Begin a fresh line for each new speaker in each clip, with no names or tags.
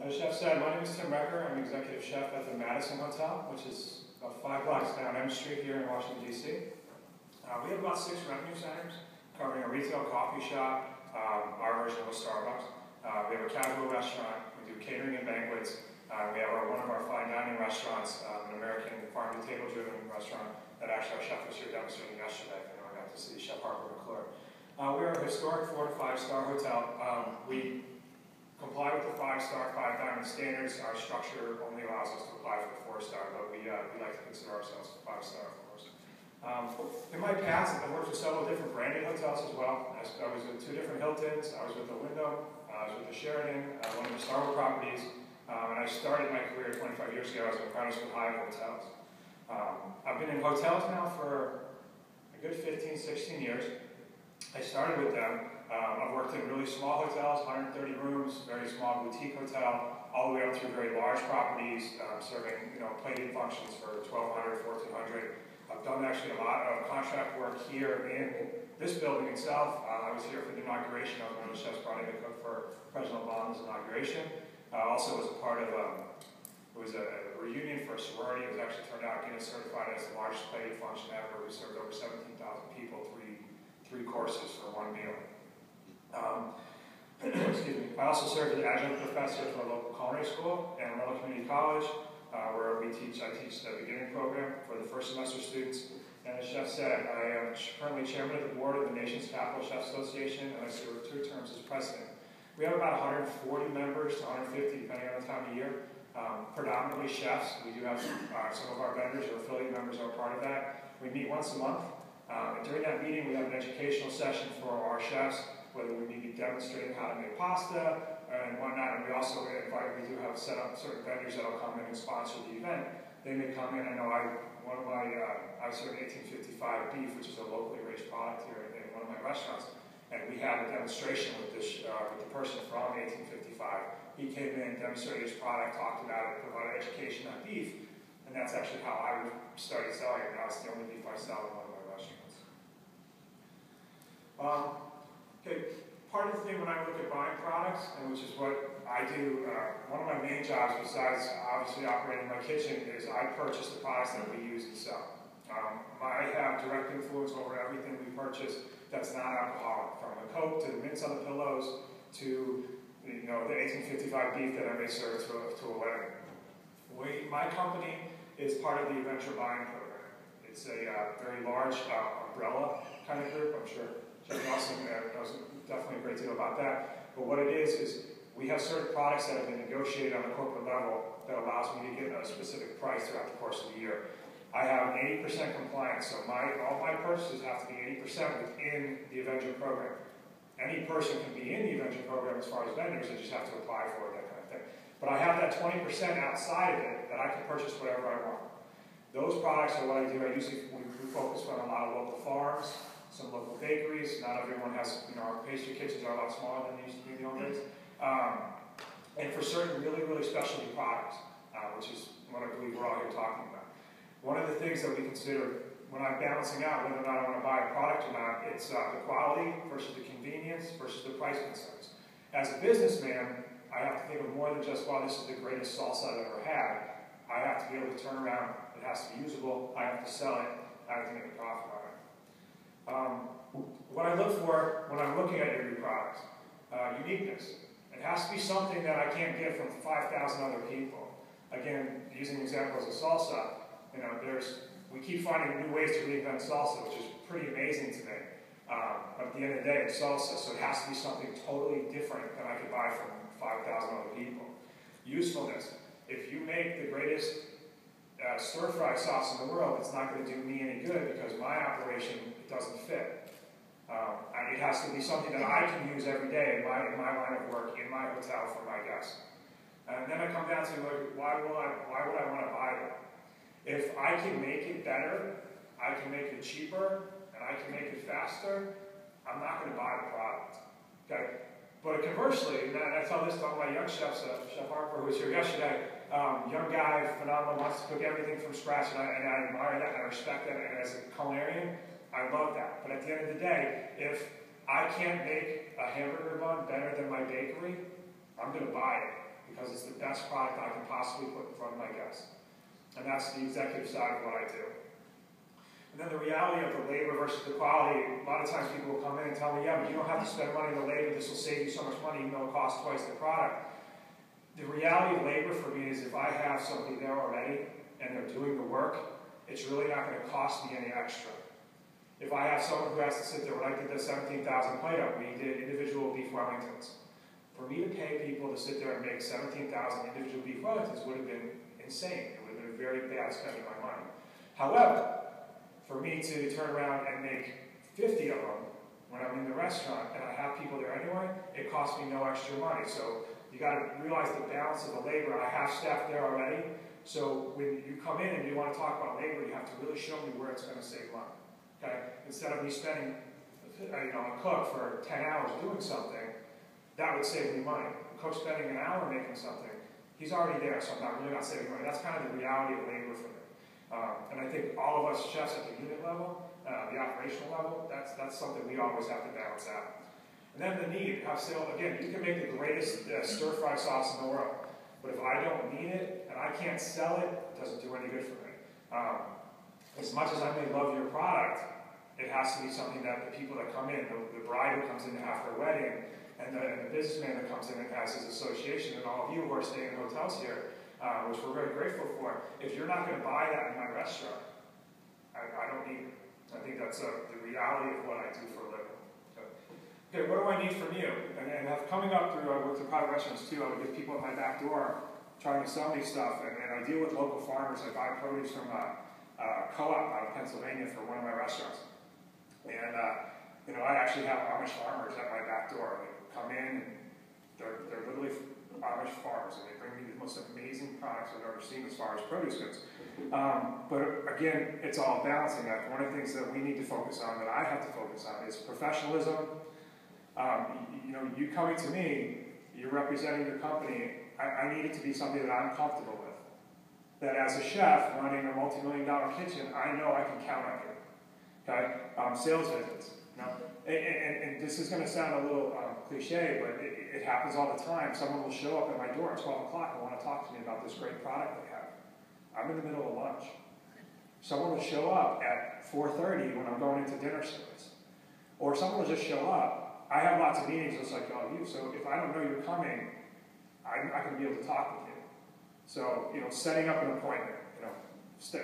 As Chef said, my name is Tim Recher. I'm executive chef at the Madison Hotel, which is about 5 blocks down M Street here in Washington, D.C. We have about 6 revenue centers, covering a retail coffee shop, our version of a Starbucks. We have a casual restaurant. We do catering and banquets. We have one of our fine dining restaurants, an American farm-to-table driven restaurant that actually our chef was here demonstrating yesterday. I got to see Chef Harper McClure. We are a historic 4- to 5-star hotel. We comply with the 5-star, 5-diamond standards. Our structure only allows us to apply for the 4-star, but we like to consider ourselves 5-star, of course. In my past, I've worked with several different branded hotels as well. I was with 2 different Hiltons. I was with the Wyndham. I was with the Sheraton, one of the Starwood properties. And I started my career 25 years ago as an apprentice with Hyatt Hotels. I've been in hotels now for a good 15, 16 years. I started with them. I've worked in really small hotels, 130 rooms, very small boutique hotel, all the way up through very large properties, serving plating functions for 1,200, 1,400. I've done actually a lot of contract work here in this building itself. I was here for the inauguration. I was one of the chefs brought in to cook for President Obama's inauguration. Also was a part of it was a reunion for a sorority. It was actually turned out getting certified as the largest plating function ever. We served over 17,000 people, three courses for 1 meal. Excuse me. I also served as adjunct professor for a local culinary school and Merrill Community College, where I teach the beginning program for the first semester students. And as Chef said, I am currently chairman of the board of the nation's Capital Chef Association, and I serve 2 terms as president. We have about 140 members to 150, depending on the time of year. Predominantly chefs. We do have some of our vendors or affiliate members are a part of that. We meet once a month. And during that meeting, we have an educational session for our chefs, whether we may be demonstrating how to make pasta and whatnot. And we also we do have set up certain vendors that will come in and sponsor the event. They may come in. I know I serve 1855 beef, which is a locally raised product here in one of my restaurants. And we had a demonstration with the person from 1855. He came in, demonstrated his product, talked about it, provided education on beef, and that's actually how I started selling it. Now it's the only beef I sell in one of my restaurants. Okay, part of the thing when I look at buying products, and which is what I do, one of my main jobs besides obviously operating my kitchen is I purchase the products that we use and sell. I have direct influence over everything we purchase that's not alcoholic, from the Coke to the mints on the pillows to the 1855 beef that I may serve to a wedding. My company is part of the Venture Buying Program. It's a very large umbrella kind of group. I'm sure Jeff Nelson knows definitely a great deal about that. But what it is we have certain products that have been negotiated on a corporate level that allows me to get a specific price throughout the course of the year. I have an 80% compliance, so all my purchases have to be 80% within the Avenger program. Any person can be in the Avenger program as far as vendors, they just have to apply for it, that kind of thing. But I have that 20% outside of it that I can purchase whatever I want. Those products are what I do. We focus on a lot of local farms, some local bakeries. Not everyone has, our pastry kitchens are a lot smaller than they used to be in the old days. And for certain really, really specialty products, which is what I believe we're all here talking about. One of the things that we consider when I'm balancing out whether or not I want to buy a product or not, it's the quality versus the convenience versus the price concerns. As a businessman, I have to think of more than just, wow, this is the greatest salsa I've ever had. I have to be able to turn around. It has to be usable. I have to sell it. I have to make a profit on it. What I look for when I'm looking at every product, uniqueness. It has to be something that I can't get from 5,000 other people. Again, using the example as a salsa, we keep finding new ways to reinvent salsa, which is pretty amazing to me. But at the end of the day, it's salsa, so it has to be something totally different than I could buy from 5,000 other people. Usefulness. If you make the greatest stir-fry sauce in the world, it's not going to do me any good because my operation, it doesn't fit. It has to be something that I can use every day in my line of work, in my hotel for my guests. And then I come down to, why would I want to buy that? If I can make it better, I can make it cheaper, and I can make it faster, I'm not going to buy the product. Okay? But conversely, and I tell this to all my young chefs, Chef Harper, who was here yesterday, young guy, phenomenal, wants to cook everything from scratch, and I admire that, and I respect that, and as a culinarian, I love that. But at the end of the day, if I can't make a hamburger bun better than my bakery, I'm going to buy it. because it's the best product I can possibly put in front of my guests. And that's the executive side of what I do. And then the reality of the labor versus the quality, a lot of times people will come in and tell me, yeah, but you don't have to spend money on the labor, this will save you so much money even though it costs twice the product. The reality of labor for me is if I have somebody there already and they're doing the work, it's really not going to cost me any extra. If I have someone who has to sit there, when I did the 17,000 plate up, we did individual beef Wellingtons. For me to pay people to sit there and make 17,000 individual beef Wellingtons would have been insane. It would have been a very bad spending my money. However, for me to turn around and make 50 of them when I'm in the restaurant and I have people there anyway, it costs me no extra money. So you got to realize the balance of the labor. I have staff there already. So when you come in and you want to talk about labor, you have to really show me where it's going to save money. Okay? Instead of me spending a cook for 10 hours doing something, that would save me money. A cook spending an hour making something, he's already there, so I'm really not saving money. That's kind of the reality of labor for me. And I think all of us chefs at the unit level, the operational level, that's something we always have to balance out. And then the need, again, you can make the greatest stir-fry sauce in the world, but if I don't need it and I can't sell it, it doesn't do any good for me. As much as I may love your product, it has to be something that the people that come in, the bride who comes in to have her wedding, and the businessman that comes in and has his association, and all of you who are staying in hotels here, which we're very grateful for, if you're not going to buy that in my restaurant, I don't need it. I think that's the reality of what I do for a living. Okay, what do I need from you? And coming up through, I work through private restaurants too, I would get people at my back door trying to sell me stuff, and I deal with local farmers. I buy produce from a co-op out of Pennsylvania for one of my restaurants. And I actually have Amish farmers at my back door. They come in and they're literally Amish farmers, and they bring me the most amazing products I've ever seen as far as produce goes. But again, it's all balancing act. One of the things that we need to focus on, that I have to focus on, is professionalism. You coming to me, you're representing your company. I need it to be something that I'm comfortable with. That as a chef running a multi-million-dollar kitchen, I know I can count on you. Okay? Sales visits. And this is going to sound a little cliche, but it happens all the time. Someone will show up at my door at 12 o'clock and want to talk to me about this great product they have. I'm in the middle of lunch. Someone will show up at 4:30 when I'm going into dinner service. Or someone will just show up. I have lots of meetings just like all of you, so if I don't know you're coming, I'm not going to be able to talk with you. So, setting up an appointment,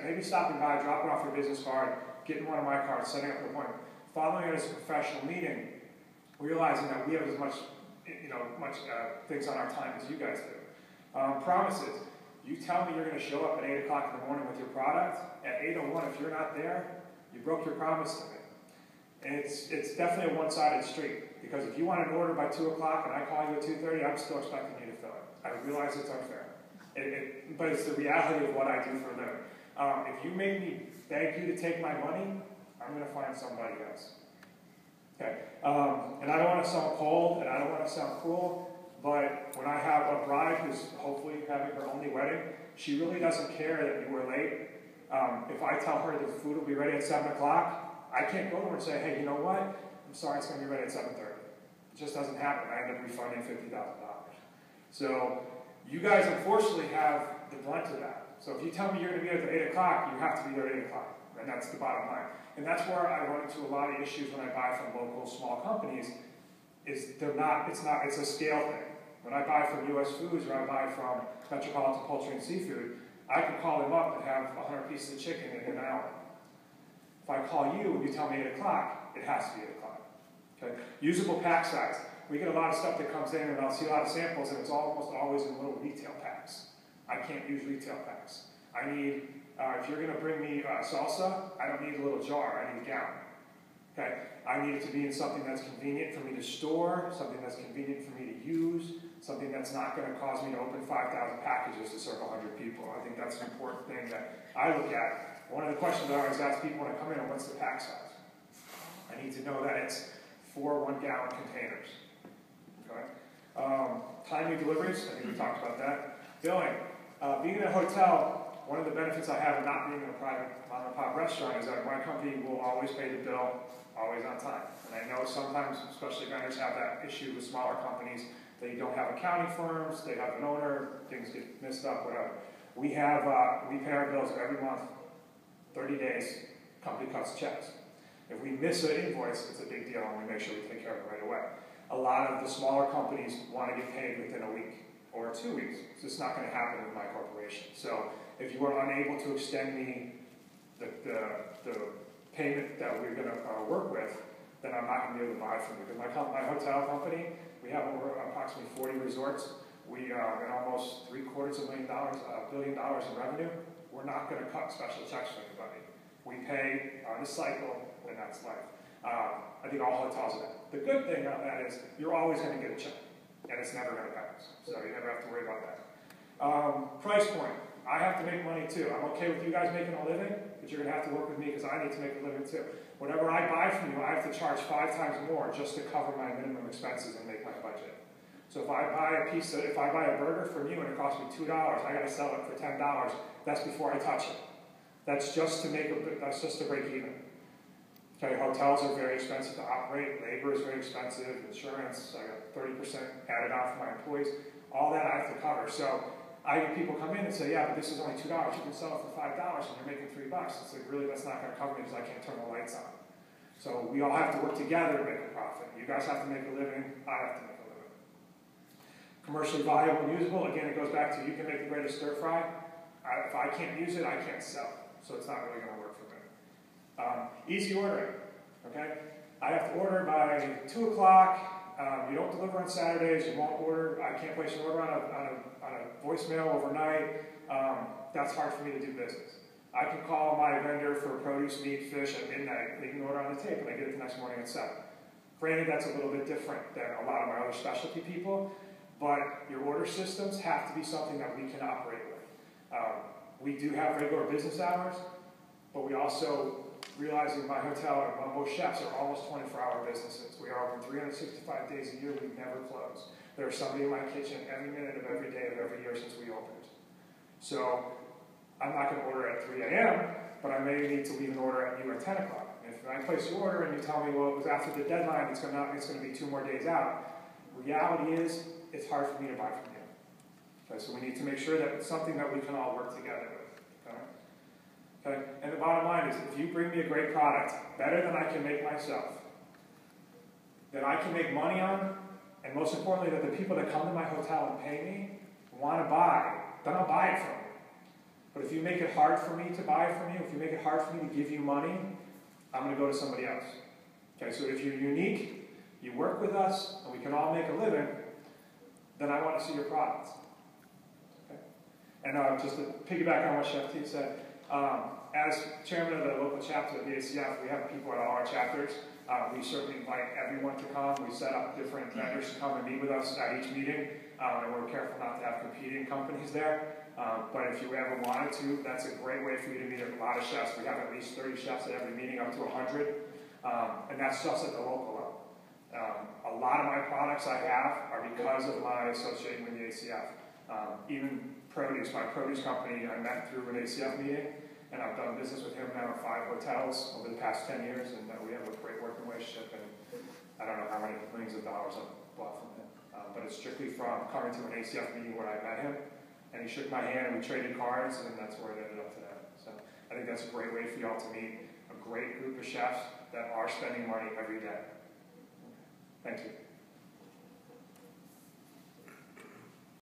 maybe stopping by, dropping off your business card, getting one of my cards, setting up an appointment. Following it as a professional meeting, realizing that we have as much things on our time as you guys do. Promises. You tell me you're going to show up at 8 o'clock in the morning with your product. At 8:01, if you're not there, you broke your promise to me. And it's definitely a one-sided street. Because if you want an order by 2 o'clock and I call you at 2:30, I'm still expecting you to fill it. I realize it's unfair. But it's the reality of what I do for a living. If you make me beg you to take my money, I'm going to find somebody else. Okay. And I don't want to sound cold, and I don't want to sound cruel, but when I have a bride who's hopefully having her only wedding, she really doesn't care that you were late. If I tell her the food will be ready at 7 o'clock, I can't go to her and say, hey, you know what? I'm sorry, it's going to be ready at 7:30. It just doesn't happen. I end up refunding $50,000. So you guys, unfortunately, have the brunt of that. So if you tell me you're going to be there at 8 o'clock, you have to be there at 8 o'clock. And that's the bottom line. And that's where I run into a lot of issues when I buy from local small companies, it's a scale thing. When I buy from U.S. Foods or I buy from Metropolitan Poultry and Seafood, I can call them up and have 100 pieces of chicken in an hour. If I call you and you tell me 8 o'clock, it has to be 8 o'clock. Okay? Usable pack size. We get a lot of stuff that comes in and I'll see a lot of samples and it's almost always in little retail packs. I can't use retail packs. I need, if you're going to bring me salsa, I don't need a little jar, I need a gallon. Okay? I need it to be in something that's convenient for me to store, something that's convenient for me to use, something that's not going to cause me to open 5,000 packages to serve 100 people. I think that's an important thing that I look at. One of the questions I always ask people when I come in, what's the pack size? I need to know that it's 4 1-gallon containers. Okay? Timely deliveries, I think we talked about that. Billing. Being in a hotel, one of the benefits I have of not being in a private mom-and-pop restaurant is that my company will always pay the bill, always on time. And I know sometimes, especially vendors, have that issue with smaller companies. They don't have accounting firms, they have an owner, things get messed up, whatever. We pay our bills every month, 30 days, company cuts checks. If we miss an invoice, it's a big deal, and we make sure we take care of it right away. A lot of the smaller companies want to get paid within a week or 2 weeks. It's just not going to happen with my corporation. So if you are unable to extend me the payment that we're going to work with, then I'm not going to be able to buy from you. Because my hotel company, we have over approximately 40 resorts. We are at almost $750 billion in revenue. We're not going to cut special checks for anybody. We pay on the cycle, and that's life. I think all hotels are that. The good thing about that is you're always going to get a check, and it's never going to bounce. So you never have to worry about that. Price point. I have to make money too. I'm okay with you guys making a living, but you're going to have to work with me because I need to make a living too. Whatever I buy from you, I have to charge 5 times more just to cover my minimum expenses and make my budget. So if I buy a burger from you and it costs me $2, I got to sell it for $10. That's before I touch it. That's just to break even. Okay, hotels are very expensive to operate. Labor is very expensive. Insurance, I got 30% added on for my employees. All that I have to cover. So I get people come in and say, yeah, but this is only $2. You can sell it for $5 and you're making $3. It's like, really, that's not going to cover me because I can't turn the lights on. So we all have to work together to make a profit. You guys have to make a living. I have to make a living. Commercially viable and usable, again, it goes back to you can make the greatest stir fry. If I can't use it, I can't sell it. So it's not really going to work for me. Easy ordering, okay? I have to order by 2 o'clock. You don't deliver on Saturdays. You won't order. I can't place an order on a voicemail overnight. That's hard for me to do business. I can call my vendor for produce, meat, fish at midnight. They can order on the tape, and I get it the next morning at 7. Granted, that's a little bit different than a lot of my other specialty people, but your order systems have to be something that we can operate with. We do have regular business hours, but we also, realizing my hotel and most chefs are almost 24-hour businesses. We are open 365 days a year. We never close. There's somebody in my kitchen every minute of every day of every year since we opened. So I'm not going to order at 3 a.m., but I may need to leave an order at you at 10 o'clock. If I place your order and you tell me, well, it was after the deadline, it's going to be 2 more days out, reality is it's hard for me to buy from you. Okay, so we need to make sure that it's something that we can all work together with. Okay? Okay? And the bottom line is, if you bring me a great product, better than I can make myself, that I can make money on, and most importantly, that the people that come to my hotel and pay me want to buy, then I'll buy it from you. But if you make it hard for me to buy from you, if you make it hard for me to give you money, I'm going to go to somebody else. Okay, so if you're unique, you work with us, and we can all make a living, then I want to see your products. Okay? And just to piggyback on what Chef T said, as chairman of the local chapter of the ACF, we have people at all our chapters. We certainly invite everyone to come. We set up different vendors to come and meet with us at each meeting, and we're careful not to have competing companies there. But if you ever wanted to, that's a great way for you to meet a lot of chefs. We have at least 30 chefs at every meeting, up to 100, and that's just at the local level. A lot of my products I have are because of my association with the ACF. Even produce, my produce company, I met through an ACF meeting, and I've done business with him now at 5 hotels over the past 10 years, and we have a great working relationship, and I don't know how many millions of dollars I've bought from him. But it's strictly from coming to an ACF meeting where I met him, and he shook my hand, and we traded cards, and that's where it ended up today. So I think that's a great way for y'all to meet a great group of chefs that are spending money every day. Thank you.